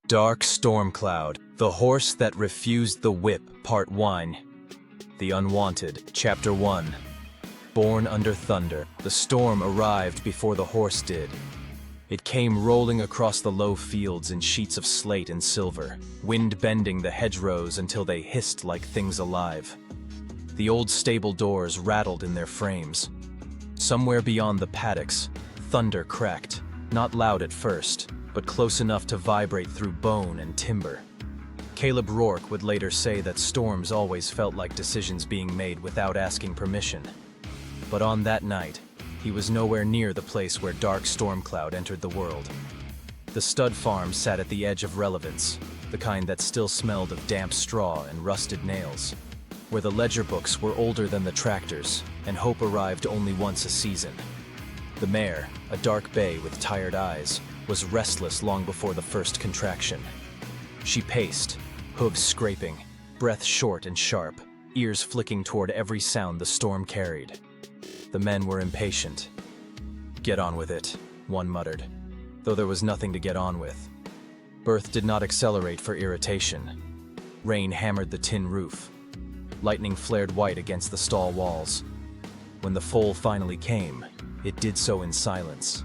Dark Stormcloud, the horse that refused the whip, Part 1. The Unwanted, Chapter 1. Born under thunder, the storm arrived before the horse did. It came rolling across the low fields in sheets of slate and silver, wind bending the hedgerows until they hissed like things alive. The old stable doors rattled in their frames. Somewhere beyond the paddocks, thunder cracked, not loud at first, but close enough to vibrate through bone and timber. Caleb Rourke would later say that storms always felt like decisions being made without asking permission. But on that night, he was nowhere near the place where Dark Stormcloud entered the world. The stud farm sat at the edge of relevance, the kind that still smelled of damp straw and rusted nails, where the ledger books were older than the tractors, and hope arrived only once a season. The mare, a dark bay with tired eyes, was restless long before the first contraction. She paced, hooves scraping, breath short and sharp, ears flicking toward every sound the storm carried. The men were impatient. "Get on with it," one muttered, though there was nothing to get on with. Birth did not accelerate for irritation. Rain hammered the tin roof. Lightning flared white against the stall walls. When the foal finally came, it did so in silence.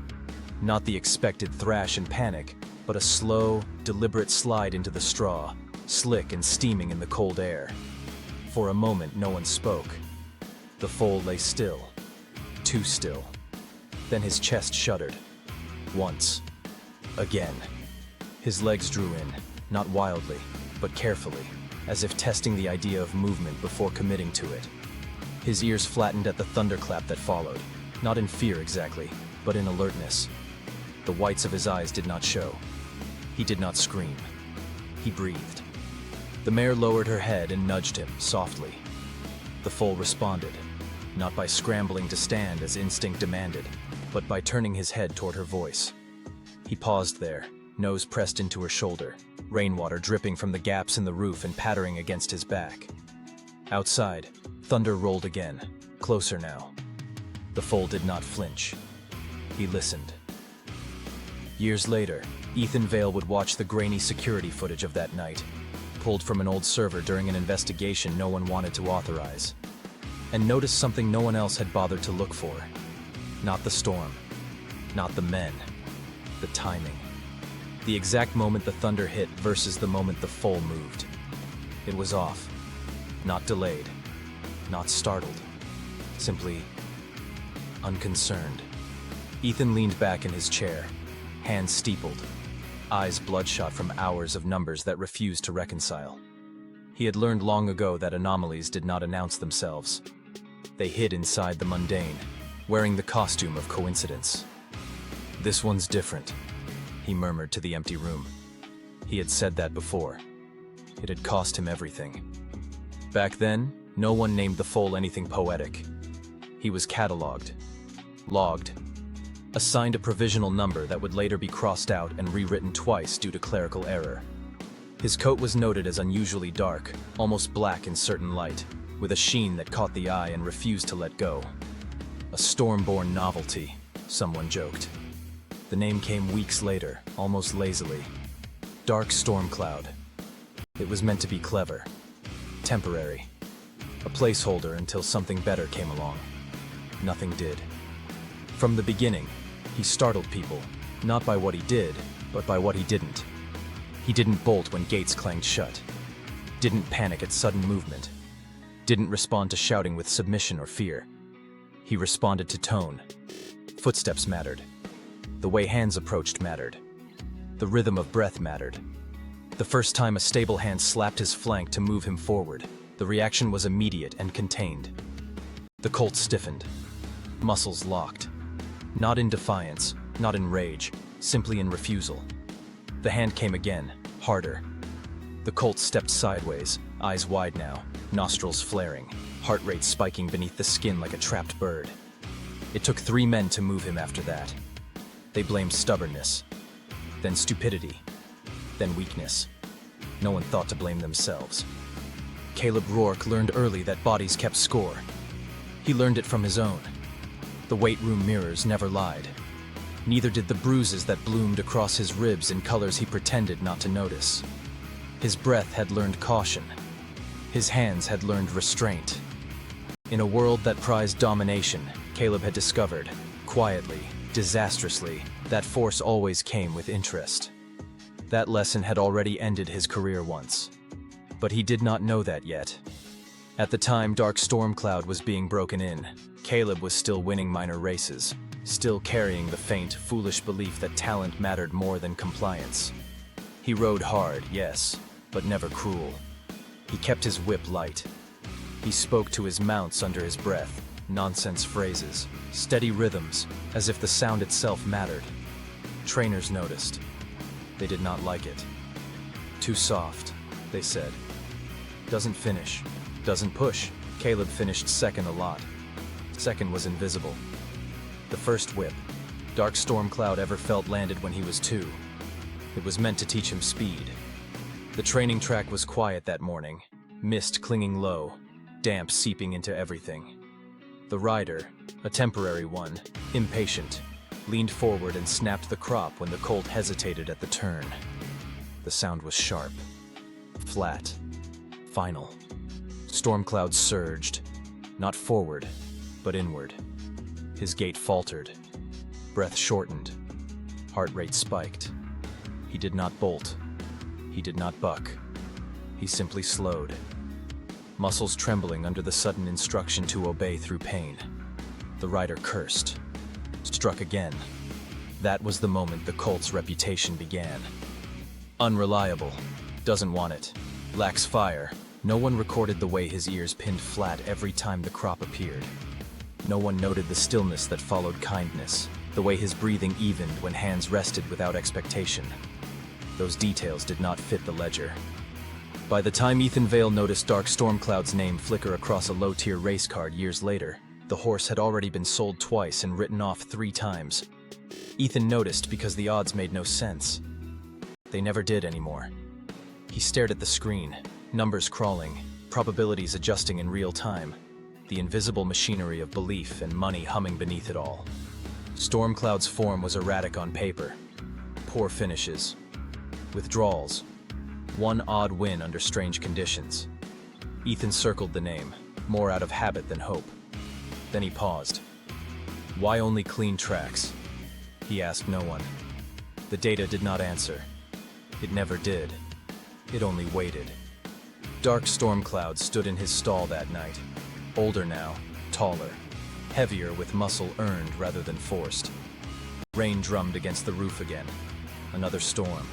Not the expected thrash and panic, but a slow, deliberate slide into the straw, slick and steaming in the cold air. For a moment, no one spoke. The foal lay still, too still. Then his chest shuddered. Once. Again. His legs drew in, not wildly, but carefully, as if testing the idea of movement before committing to it. His ears flattened at the thunderclap that followed, not in fear exactly, but in alertness. The whites of his eyes did not show. He did not scream. He breathed. The mare lowered her head and nudged him, softly. The foal responded, not by scrambling to stand as instinct demanded, but by turning his head toward her voice. He paused there, nose pressed into her shoulder, rainwater dripping from the gaps in the roof and pattering against his back. Outside, thunder rolled again, closer now. The foal did not flinch. He listened. Years later, Ethan Vale would watch the grainy security footage of that night, pulled from an old server during an investigation no one wanted to authorize, and notice something no one else had bothered to look for. Not the storm, not the men, the timing. The exact moment the thunder hit versus the moment the foal moved. It was off, not delayed, not startled, simply unconcerned. Ethan leaned back in his chair, hands steepled, eyes bloodshot from hours of numbers that refused to reconcile. He had learned long ago that anomalies did not announce themselves. They hid inside the mundane, wearing the costume of coincidence. "This one's different," he murmured to the empty room. He had said that before. It had cost him everything. Back then, no one named the foal anything poetic. He was catalogued, logged, assigned a provisional number that would later be crossed out and rewritten twice due to clerical error. His coat was noted as unusually dark, almost black in certain light, with a sheen that caught the eye and refused to let go. A storm-born novelty, someone joked. The name came weeks later, almost lazily. Dark Stormcloud. It was meant to be clever, temporary, a placeholder until something better came along. Nothing did. From the beginning, he startled people, not by what he did, but by what he didn't. He didn't bolt when gates clanged shut, didn't panic at sudden movement, didn't respond to shouting with submission or fear. He responded to tone. Footsteps mattered. The way hands approached mattered. The rhythm of breath mattered. The first time a stable hand slapped his flank to move him forward, the reaction was immediate and contained. The colt stiffened, muscles locked. Not in defiance, not in rage, simply in refusal. The hand came again, harder. The colt stepped sideways, eyes wide now, nostrils flaring, heart rate spiking beneath the skin like a trapped bird. It took 3 men to move him after that. They blamed stubbornness, then stupidity, then weakness. No one thought to blame themselves. Caleb Rourke learned early that bodies kept score. He learned it from his own. The weight room mirrors never lied. Neither did the bruises that bloomed across his ribs in colors he pretended not to notice. His breath had learned caution. His hands had learned restraint. In a world that prized domination, Caleb had discovered, quietly, disastrously, that force always came with interest. That lesson had already ended his career once. But he did not know that yet. At the time Dark Stormcloud was being broken in, Caleb was still winning minor races, still carrying the faint, foolish belief that talent mattered more than compliance. He rode hard, yes, but never cruel. He kept his whip light. He spoke to his mounts under his breath, nonsense phrases, steady rhythms, as if the sound itself mattered. Trainers noticed. They did not like it. Too soft, they said. Doesn't finish, doesn't push. Caleb finished second a lot. Second was invisible. The first whip Dark Stormcloud ever felt landed when he was 2. It was meant to teach him speed. The training track was quiet that morning, mist clinging low, damp seeping into everything. The rider, a temporary one, impatient, leaned forward and snapped the crop when the colt hesitated at the turn. The sound was sharp, flat, final. Stormcloud surged, not forward, but inward. His gait faltered, breath shortened, heart rate spiked. He did not bolt. He did not buck. He simply slowed, muscles trembling under the sudden instruction to obey through pain. The rider cursed, struck again. That was the moment the colt's reputation began. Unreliable, doesn't want it, lacks fire. No one recorded the way his ears pinned flat every time the crop appeared. No one noted the stillness that followed kindness, the way his breathing evened when hands rested without expectation. Those details did not fit the ledger. By the time Ethan Vale noticed Dark Stormcloud's name flicker across a low-tier race card years later, the horse had already been sold twice and written off 3 times. Ethan noticed because the odds made no sense. They never did anymore. He stared at the screen, numbers crawling, probabilities adjusting in real time, the invisible machinery of belief and money humming beneath it all. Stormcloud's form was erratic on paper. Poor finishes. Withdrawals. One odd win under strange conditions. Ethan circled the name, more out of habit than hope. Then he paused. Why only clean tracks? He asked no one. The data did not answer. It never did. It only waited. Dark Stormcloud stood in his stall that night. Older now, taller, heavier with muscle earned rather than forced. Rain drummed against the roof again. Another storm.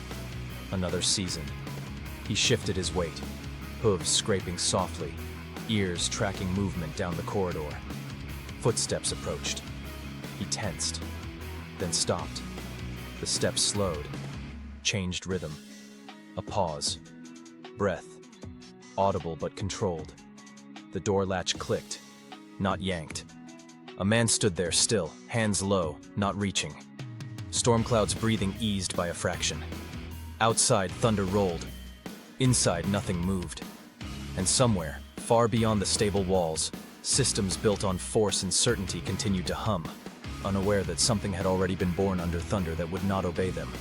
Another season. He shifted his weight, hooves scraping softly, ears tracking movement down the corridor. Footsteps approached. He tensed, then stopped. The steps slowed, changed rhythm. A pause. Breath. Audible but controlled. The door latch clicked, not yanked. A man stood there still, hands low, not reaching. Stormcloud's breathing eased by a fraction. Outside, thunder rolled. Inside, nothing moved. And somewhere, far beyond the stable walls, systems built on force and certainty continued to hum, unaware that something had already been born under thunder that would not obey them.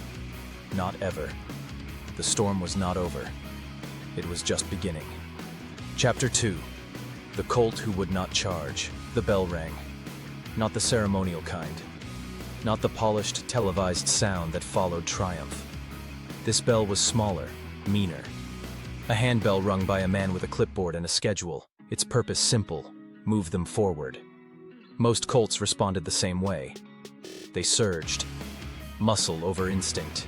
Not ever. The storm was not over. It was just beginning. Chapter 2. The colt who would not charge. The bell rang. Not the ceremonial kind. Not the polished, televised sound that followed triumph. This bell was smaller, meaner. A handbell rung by a man with a clipboard and a schedule, its purpose simple: move them forward. Most colts responded the same way. They surged. Muscle over instinct.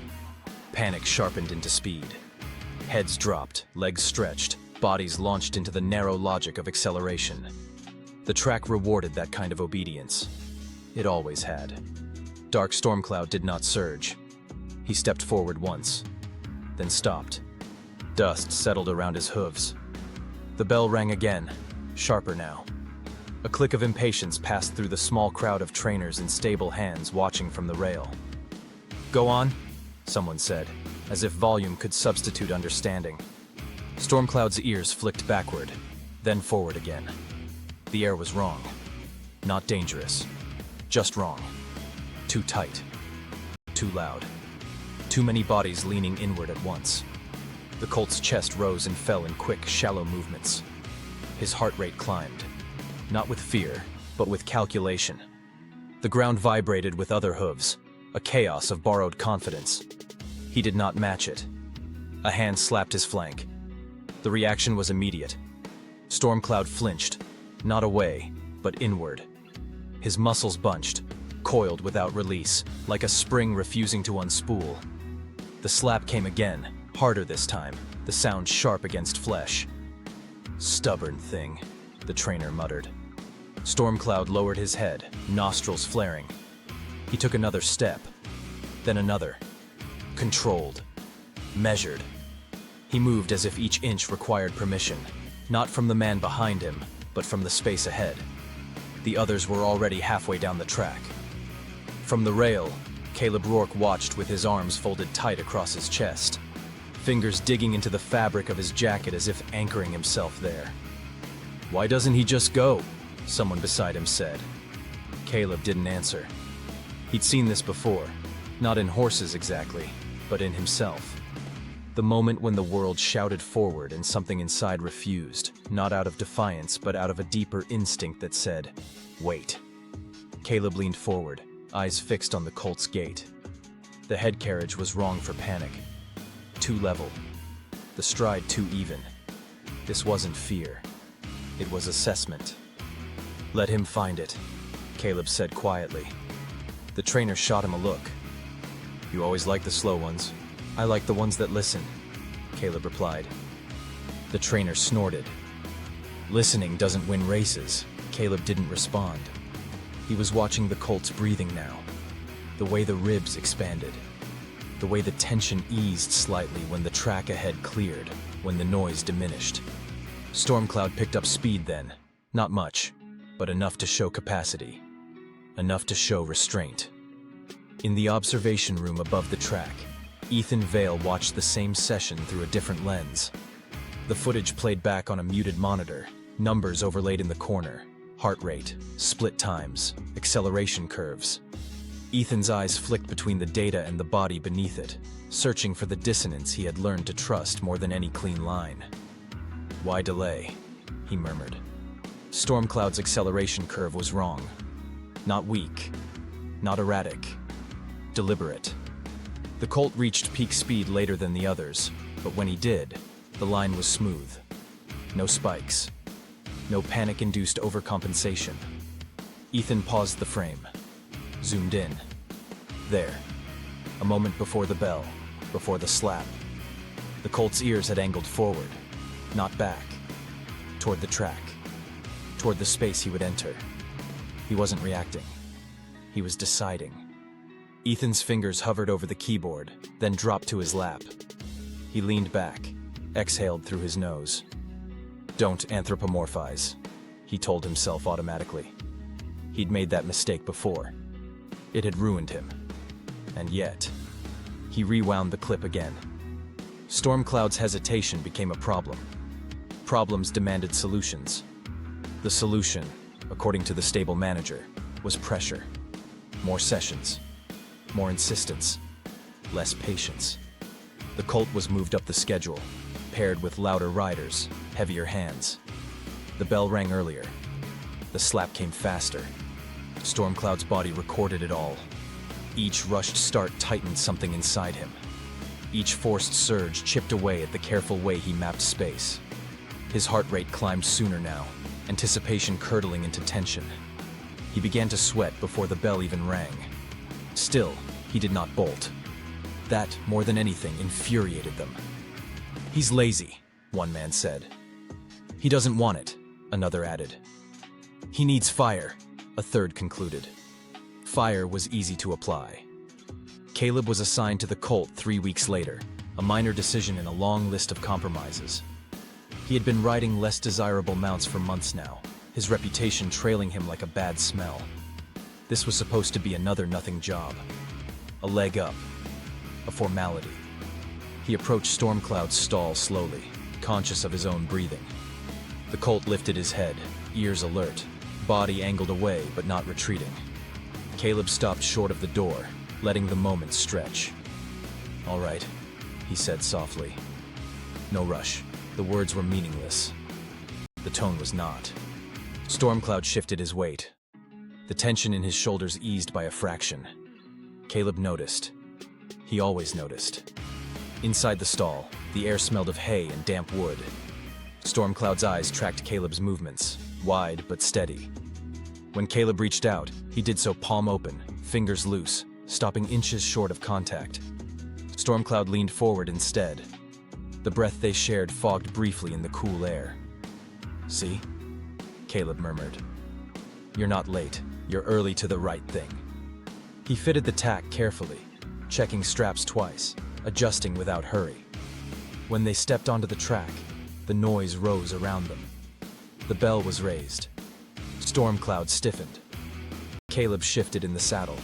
Panic sharpened into speed. Heads dropped, legs stretched, bodies launched into the narrow logic of acceleration. The track rewarded that kind of obedience. It always had. Dark Stormcloud did not surge. He stepped forward once, then stopped. Dust settled around his hooves. The bell rang again, sharper now. A click of impatience passed through the small crowd of trainers in stable hands watching from the rail. "Go on," someone said, as if volume could substitute understanding. Stormcloud's ears flicked backward, then forward again. The air was wrong. Not dangerous. Just wrong. Too tight. too loud. Too many bodies leaning inward at once. The colt's chest rose and fell in quick, shallow movements. His heart rate climbed, not with fear, but with calculation. The ground vibrated with other hooves, a chaos of borrowed confidence. He did not match it. A hand slapped his flank. The reaction was immediate. Stormcloud flinched, not away, but inward. His muscles bunched, coiled without release, like a spring refusing to unspool. The slap came again, harder this time, the sound sharp against flesh. "Stubborn thing," the trainer muttered. Stormcloud lowered his head, nostrils flaring. He took another step, then another. Controlled. Measured. He moved as if each inch required permission, not from the man behind him, but from the space ahead. The others were already halfway down the track. From the rail, Caleb Rourke watched with his arms folded tight across his chest, fingers digging into the fabric of his jacket as if anchoring himself there. "Why doesn't he just go?" someone beside him said. Caleb didn't answer. He'd seen this before, not in horses exactly, but in himself. The moment when the world shouted forward and something inside refused, not out of defiance, but out of a deeper instinct that said, "Wait." Caleb leaned forward, eyes fixed on the colt's gait. The head carriage was wrong for panic. Too level. The stride too even. This wasn't fear. It was assessment. "Let him find it," Caleb said quietly. The trainer shot him a look. "You always like the slow ones. I like the ones that listen," Caleb replied. The trainer snorted. "Listening doesn't win races." Caleb didn't respond. He was watching the colt's breathing now. The way the ribs expanded. The way the tension eased slightly when the track ahead cleared, when the noise diminished. Stormcloud picked up speed then. Not much, but enough to show capacity. Enough to show restraint. In the observation room above the track, Ethan Vale watched the same session through a different lens. The footage played back on a muted monitor, numbers overlaid in the corner, heart rate, split times, acceleration curves. Ethan's eyes flicked between the data and the body beneath it, searching for the dissonance he had learned to trust more than any clean line. "Why delay?" he murmured. Stormcloud's acceleration curve was wrong. Not weak, not erratic, deliberate. The colt reached peak speed later than the others, but when he did, the line was smooth. No spikes. No panic-induced overcompensation. Ethan paused the frame. Zoomed in. There. A moment before the bell, before the slap. The colt's ears had angled forward, not back. Toward the track. Toward the space he would enter. He wasn't reacting. He was deciding. Ethan's fingers hovered over the keyboard, then dropped to his lap. He leaned back, exhaled through his nose. "Don't anthropomorphize," he told himself automatically. He'd made that mistake before. It had ruined him. And yet, he rewound the clip again. Stormcloud's hesitation became a problem. Problems demanded solutions. The solution, according to the stable manager, was pressure. More sessions. More insistence. Less patience. The colt was moved up the schedule, paired with louder riders, heavier hands. The bell rang earlier. The slap came faster. Stormcloud's body recorded it all. Each rushed start tightened something inside him. Each forced surge chipped away at the careful way he mapped space. His heart rate climbed sooner now, anticipation curdling into tension. He began to sweat before the bell even rang. Still, he did not bolt. That, more than anything, infuriated them. "He's lazy," one man said. "He doesn't want it," another added. "He needs fire," a third concluded. Fire was easy to apply. Caleb was assigned to the colt 3 weeks later, a minor decision in a long list of compromises. He had been riding less desirable mounts for months now, his reputation trailing him like a bad smell. This was supposed to be another nothing job. A leg up. A formality. He approached Stormcloud's stall slowly, conscious of his own breathing. The colt lifted his head, ears alert, body angled away but not retreating. Caleb stopped short of the door, letting the moment stretch. "All right," he said softly. "No rush." The words were meaningless. The tone was not. Stormcloud shifted his weight. The tension in his shoulders eased by a fraction. Caleb noticed. He always noticed. Inside the stall, the air smelled of hay and damp wood. Stormcloud's eyes tracked Caleb's movements, wide but steady. When Caleb reached out, he did so palm open, fingers loose, stopping inches short of contact. Stormcloud leaned forward instead. The breath they shared fogged briefly in the cool air. "See?" Caleb murmured. "You're not late. You're early to the right thing." He fitted the tack carefully, checking straps twice, adjusting without hurry. When they stepped onto the track, the noise rose around them. The bell was raised. Stormcloud stiffened. Caleb shifted in the saddle.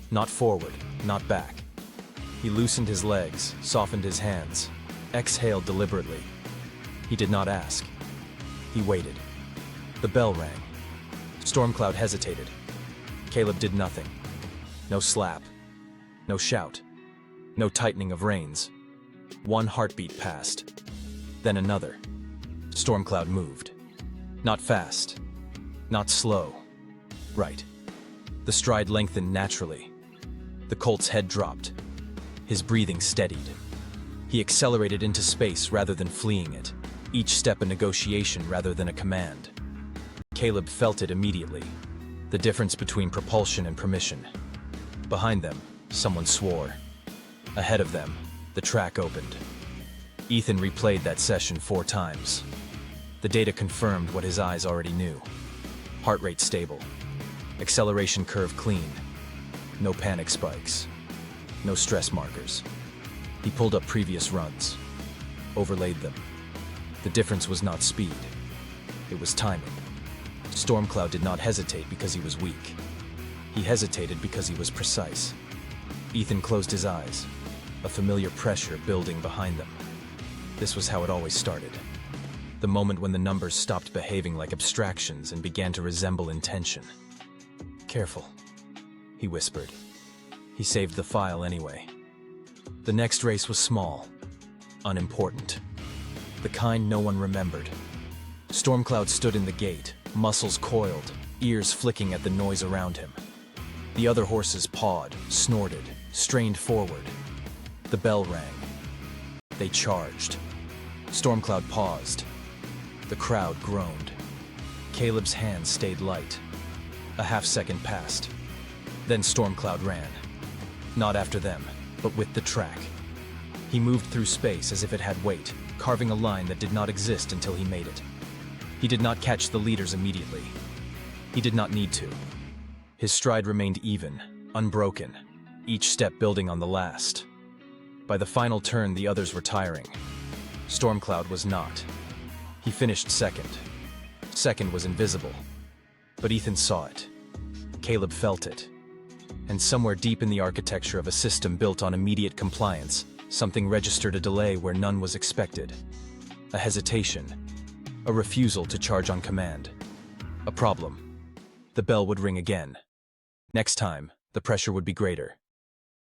Not forward, not back. He loosened his legs, softened his hands, exhaled deliberately. He did not ask. He waited. The bell rang. Stormcloud hesitated. Caleb did nothing. No slap. No shout. No tightening of reins. One heartbeat passed. Then another. Stormcloud moved. Not fast. Not slow. Right. The stride lengthened naturally. The colt's head dropped. His breathing steadied. He accelerated into space rather than fleeing it, each step a negotiation rather than a command. Caleb felt it immediately, the difference between propulsion and permission. Behind them, someone swore. Ahead of them, the track opened. Ethan replayed that session 4 times. The data confirmed what his eyes already knew. Heart rate stable. Acceleration curve clean. No panic spikes. No stress markers. He pulled up previous runs. Overlaid them. The difference was not speed. It was timing. Stormcloud did not hesitate because he was weak. He hesitated because he was precise. Ethan closed his eyes, a familiar pressure building behind them. This was how it always started. The moment when the numbers stopped behaving like abstractions and began to resemble intention. "Careful," he whispered. He saved the file anyway. The next race was small, unimportant, the kind no one remembered. Stormcloud stood in the gate, muscles coiled, ears flicking at the noise around him. The other horses pawed, snorted, strained forward. The bell rang. They charged. Stormcloud paused. The crowd groaned. Caleb's hand stayed light. A half-second passed. Then Stormcloud ran. Not after them, but with the track. He moved through space as if it had weight, carving a line that did not exist until he made it. He did not catch the leaders immediately. He did not need to. His stride remained even, unbroken, each step building on the last. By the final turn, the others were tiring. Stormcloud was not. He finished second. Second was invisible. But Ethan saw it. Caleb felt it. And somewhere deep in the architecture of a system built on immediate compliance, something registered a delay where none was expected. A hesitation. A refusal to charge on command. A problem. The bell would ring again. Next time, the pressure would be greater.